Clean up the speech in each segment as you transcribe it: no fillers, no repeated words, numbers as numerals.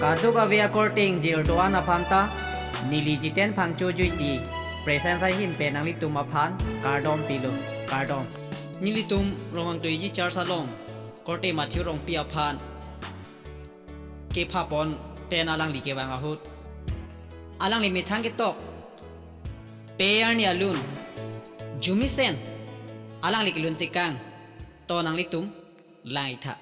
Kaduk avia korting jil toan apanta nili jiten phangcho juiti presence ai hin pe nang litum aphan cardom tilo cardom nilitum romang toiji char salong korte mathiu rong pi aphan ke pha pon pen alang li ke wang ahut alang li mithang ke tok pe arni alun jumisen alang li kilun tikang to nang litum lai tha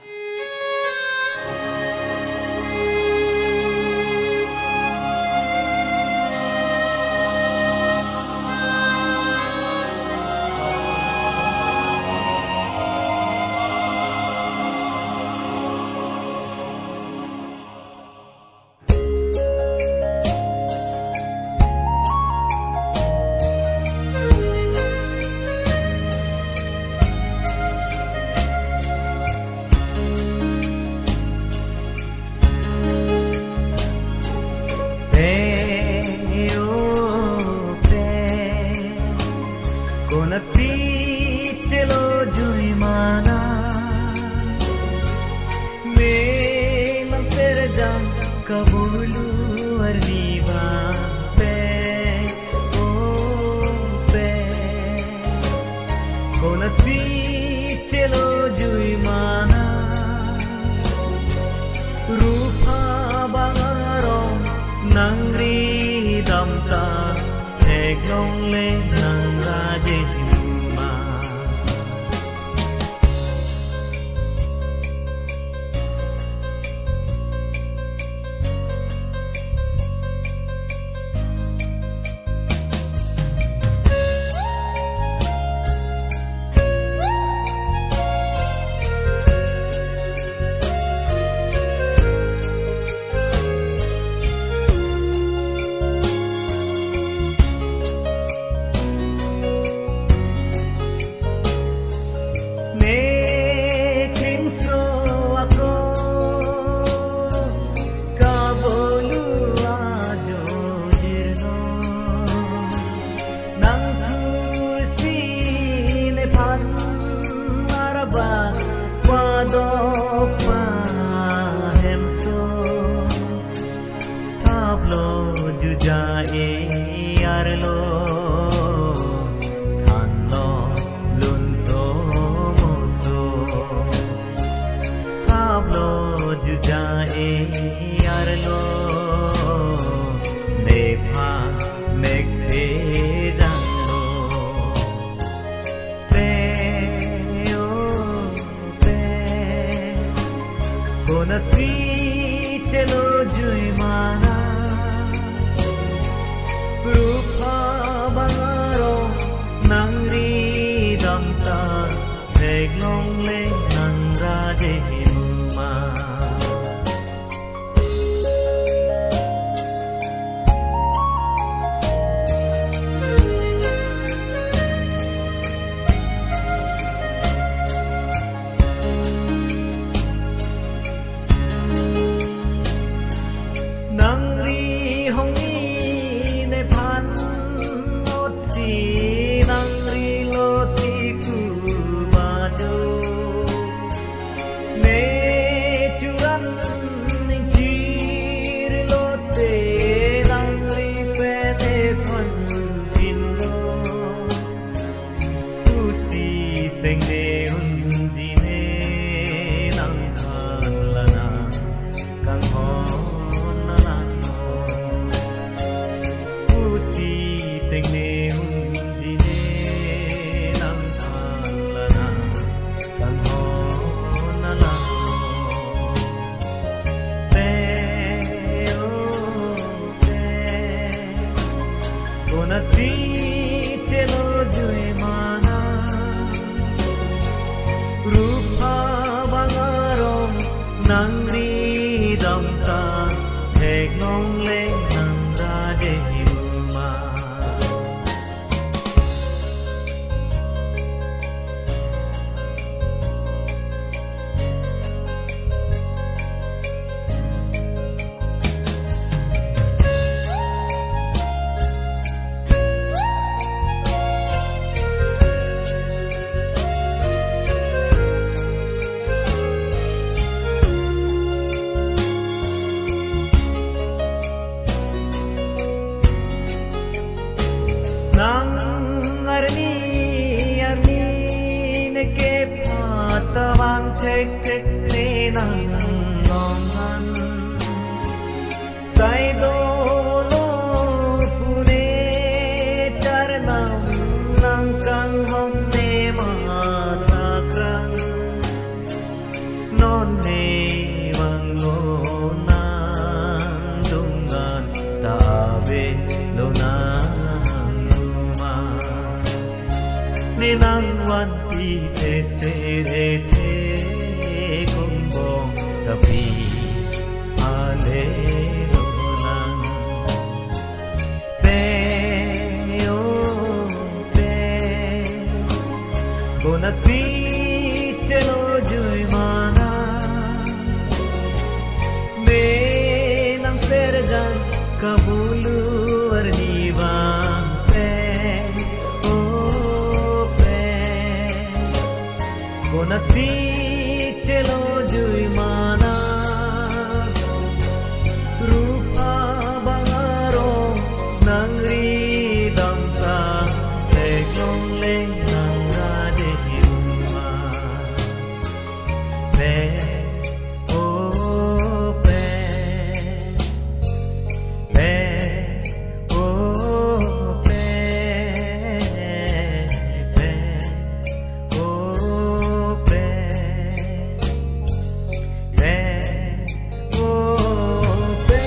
tek tek ne nang nong han sai do lo pune charnam nang kang hom ne ma ta krang non ne mang lo nan dungan ta ve lo nan ma ne nang wan ti te te te te kong bong ta pi ale lo nan pe yo pe bonat pi chelo jui mana me nang serjan kabulu arniva pe o pe bonat pi chelo jui mana rupa bangaro nang ri dam ta ek long leng nang ra de ma pe o pe pe o pe pe o pe pe o pe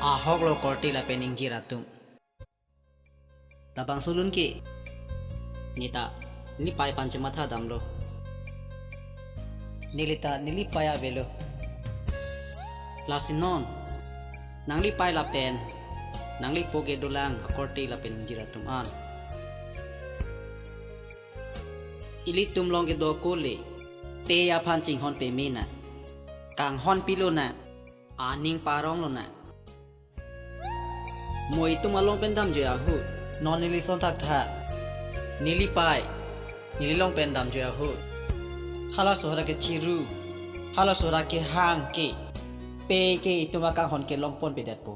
a hok lo korti la pening jira tum tabang sulun ki nita ni pai panchamatha damlo nilita nili paya velo lasinon nangli pai la pen nangli poge dulang a korti la pening jira tum an ili tum long ge do kole pe ya phan ching hon pe mi na kang hon pi lo na a ning parong lo na moi tum along pen dam je a hu non nili son tak tha nili pai nili long pen dam je a hu hala sohra ke chiru hala sohra ke hang ke pe ke ituma kang hon ke long pon pe dat po